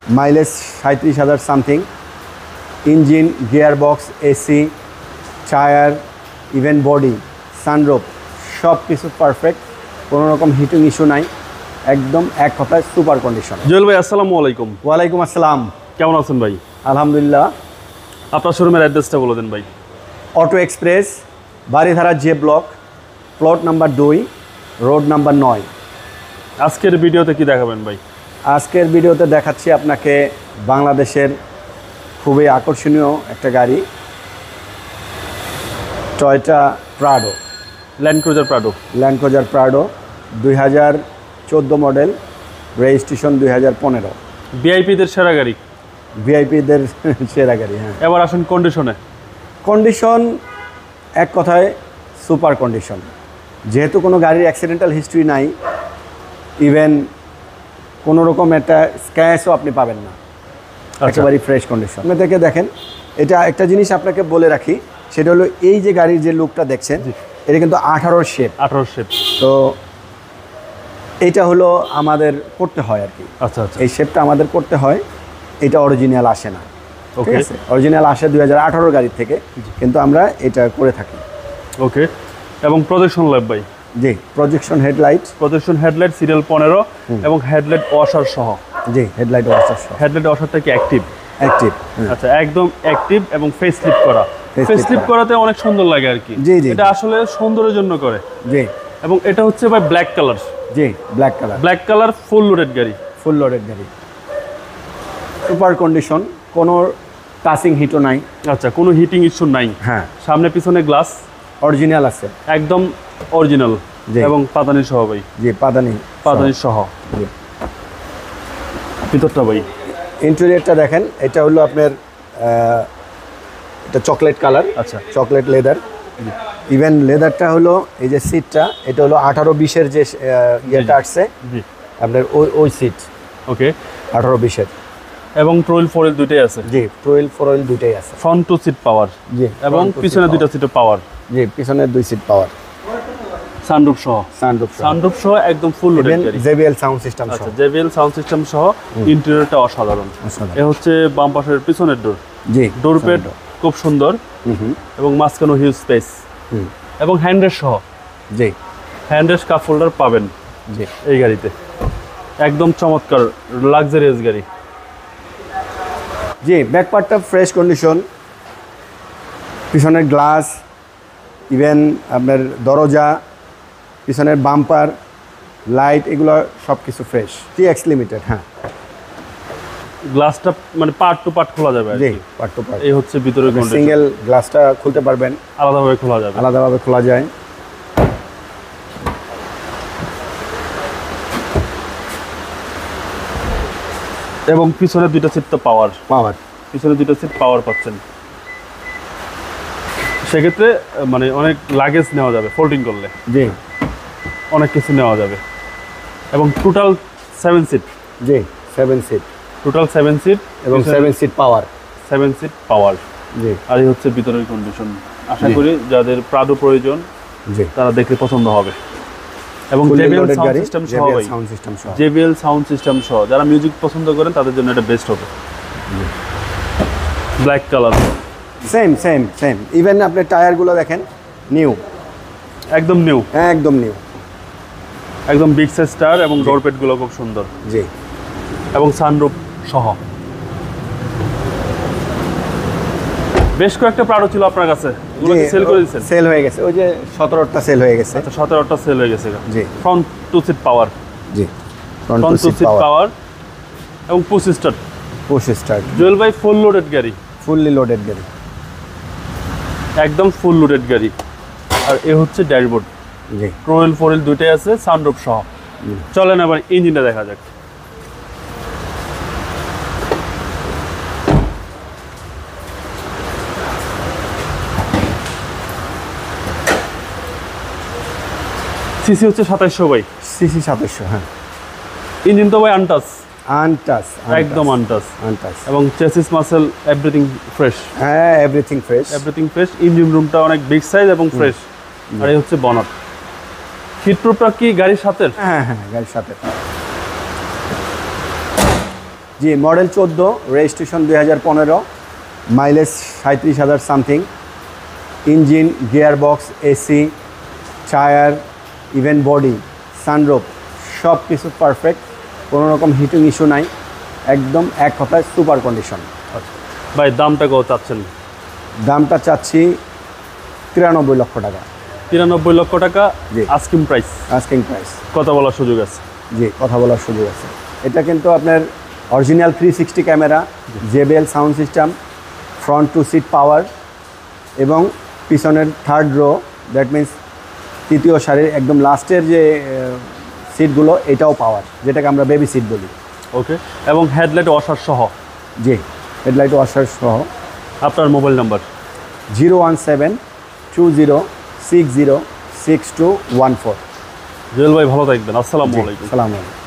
Mileage 37,000 something. Engine, gearbox, AC, tyre, even body, sunroof সব কিছু perfect, কোনো রকম হিটিং ইস্যু নাই, একদম এক কথায় সুপার কন্ডিশন। জুয়েল ভাই আসসালামু আলাইকুম। ওয়ালাইকুম আসসালাম। কেমন আছেন ভাই? আলহামদুলিল্লাহ। আপনার শোরুমের অ্যাড্রেসটা বলে দেন ভাই। Auto express, Baridhara J block, plot number 2, road number 9। আজকের ভিডিওতে কি দেখাবেন ভাই? আজকের ভিডিওতে দেখাচ্ছি আপনাকে বাংলাদেশের খুবই আকর্ষণীয় একটা গাড়ি, Toyota Prado, land cruiser Prado. Land cruiser Prado 2014 model, registration 2015। ভিআইপিদের সেরা গাড়ি, ভিআইপিদের সেরা গাড়ি। হ্যাঁ, এবার আসুন কন্ডিশনে। কন্ডিশন এক কথায় সুপার কন্ডিশন, যেহেতু কোনো গাড়ির অ্যাক্সিডেন্টাল হিস্ট্রি নাই, ইভেন কোনো রকম একটা স্ক্র্যাচও আপনি পাবেন না, একেবারেই ফ্রেশ কন্ডিশন। আপনি থেকে দেখেন, এটা একটা জিনিস আপনাকে বলে রাখি, সেটা হলো এই যে গাড়ির যে লুকটা দেখছেন, এটা কিন্তু 18 শেপ। 18 শেপ। তো এইটা হলো আমাদের করতে হয় আর কি। আচ্ছা আচ্ছা, এই শেপটা আমাদের করতে হয়, এটা অরিজিনাল আসে না। ওকে, অরিজিনাল আসে 2018 গাড়ির থেকে, কিন্তু আমরা এটা করে থাকি। ওকে। এবং প্রজেকশন লাইট ভাই? জি, projection headlight, projection headlight serial 15 এবং হেডলাইট ওয়াশার সহ। জি, হেডলাইট ওয়াশার সহ। হেডলাইট ওয়াশারটা কি অ্যাক্টিভ? অ্যাক্টিভ। আচ্ছা, একদম অ্যাক্টিভ এবং ফেস লিফট করা। ফেস লিফট করাতে অনেক সুন্দর লাগে আর কি। জি জি, এটা আসলে সৌন্দর্যের জন্য করে। জি। এবং এটা হচ্ছে ভাই ব্ল্যাক কালার। জি, black colour. Black colour, full loaded গাড়ি। ফুল লোডেড গাড়ি, সুপার কন্ডিশন, কোনো টাচিং হিটও নাই। আচ্ছা, কোনো হিটিং ইস্যু নাই। হ্যাঁ, সামনে পিছনে গ্লাস অরিজিনাল আছে, একদম অরিজিনাল এবং পাদানি সহ ভাই। জি, পাদানি সহ। জি। ভিতরটা ভাই, ইন্টেরিয়রটা দেখেন, এটা হলো আপনার এটা চকলেট কালার। আচ্ছা, চকলেট লেদার। ইভেন লেদারটা হলো, এই যে সিটটা, এটা হলো 18-20-এর যে ইয়েটা আসছে আপনার, ওই সিট। ওকে, 18-20-এর। এবং ট্রোয়েল ফোরেল দুইটাই আছে। জি, ট্রোয়েল ফোরেল দুইটাই আছে। Front two seat power. জি, এবং পিছনে দুইটা সিটে পাওয়ার। জি, পিছনের 2 সিট পাওয়ার। সানরুফ সহ। সানরুফ সহ একদম ফুল লোডেড গাড়ি। JBL সাউন্ড সিস্টেম সহ। আচ্ছা, JBL সাউন্ড সিস্টেম সহ। ইন্টেরিয়রটা অসাধারণ। এ হচ্ছে বাম পাশের পিছনের ডোর। জি, ডোর প্যাড খুব সুন্দর এবং মাঝখানে হিউজ স্পেস এবং হ্যান্ডরেস্ট সহ। জি, হ্যান্ডরেস্ট কাপ হোল্ডার পাবেন জি এই গাড়িতে। একদম চমৎকার লাক্সারিয়াস গাড়ি। জি, ব্যাক পার্টটা ফ্রেশ কন্ডিশন, পিছনের গ্লাস, ইভেন আপনার দরজা, পিছনের বাম্পার, লাইট, এগুলো সব কিছু ফ্রেশ। TX limited. হ্যাঁ, গ্লাসটা মানে পার্ট টু পার্ট খোলা যাবে। জি, পার্ট টু পার্ট। এই হচ্ছে ভিতরে কন্ডিশন। সিঙ্গেল গ্লাসটা খুলতে পারবেন, আলাদাভাবে খোলা যাবে। আলাদাভাবে খোলা যায়। এবং পিছনে দুইটা সিট তো পাওয়ার। পিছনে দুইটা সিট পাওয়ার পাচ্ছেন। সেক্ষেত্রে মানে অনেক লাগেজ নেওয়া যাবে ফোল্ডিং করলে। জি, অনেক কিছু নেওয়া যাবে। এবং টোটাল 7 সিট। জি, 7 সিট। টোটাল 7 সিট এবং 7 সিট পাওয়ার। 7 সিট পাওয়ার। জি, আর এই হচ্ছে ভিতরের কন্ডিশন। আশা করি যাদের প্রাডো প্রয়োজন, জি, তারা দেখলে পছন্দ হবে। এবং JBL সাউন্ড সিস্টেম সহ, JBL সাউন্ড সিস্টেম সহ যারা মিউজিক পছন্দ করেন তাদের জন্য এটা বেস্ট হবে। Black colour, same. ইভেন আপনার টায়ারগুলো দেখেন, নিউ, একদম নিউ। একদম নিউ, একদম বিগ সাইজ টায়ার এবং ডোর প্যাডগুলো খুব সুন্দর। জি, এবং সানরুফ সহ। বেশ কয়েকটা প্রাডো ছিল আপনার কাছে, ওগুলো কি সেল করে দিয়েছেন? সেল হয়ে গেছে, ওই যে 17টা সেল হয়ে গেছে। আচ্ছা, 17টা সেল হয়ে গেছে। জি, ফ্রন্ট টু সিট পাওয়ার। জি, ফ্রন্ট টু সিট পাওয়ার এবং পুশ স্টার্ট। জুয়েল ভাই ফুল লোডেড গাড়ি, ফুললি লোডেড গাড়ি, একদম ফুল লোডেড গাড়ি। আর এ হচ্ছে ড্যাশবোর্ড। জি, ট্রোয়েল ফোরেল দুইটাই আছে, সানরুফ সহ। চলেন আবার ইঞ্জিনটা দেখা যাক। সিসি হচ্ছে 2700 ভাই। সিসি 2700। হ্যাঁ, ইঞ্জিন তো ভাই আনটাচ, একদম আনটাচ। এবং চেসিস মাসেল এভরিথিং ফ্রেশ। হ্যাঁ, এভরিথিং ফ্রেশ। ইঞ্জিন রুমটা অনেক বিগ সাইজ এবং ফ্রেশ। আর এই হচ্ছে বনাট। হিটপ্রুফটা কি গাড়ির সাথে? হ্যাঁ, গাড়ির সাথে। জি, জি model 14, registration 2015, mileage 37,000 something. Engine, gear box, AC, tyre, even body, sunroof সব কিছু পারফেক্ট, কোনো রকম হিটিং ইস্যু নাই, একদম এক কথায় সুপার কন্ডিশন। আচ্ছা ভাই, দামটা কত চাচ্ছেন? দামটা চাচ্ছি 93 লক্ষ টাকা। 93 লক্ষ টাকা জি। Asking price. Asking price. কথা বলার সুযোগ আছে? জি, কথা বলার সুযোগ আছে। এটা কিন্তু আপনার original 360 camera, JBL sound system, front 2 seat power এবং পিছনের 3rd রো, দ্যাট মিন্স তৃতীয় সারির একদম লাস্টের যে সিটগুলো, এটাও পাওয়ার, যেটাকে আমরা বেবি সিট বলি। ওকে, এবং হেডলাইট ওয়াশার সহ? জি, হেডলাইট ওয়াশার সহ। আপনার মোবাইল নাম্বার? 01720606214। জুয়েল ভাই ভালো থাকবেন, আসসালামু আলাইকুম। আসসালামু আলাইকুম।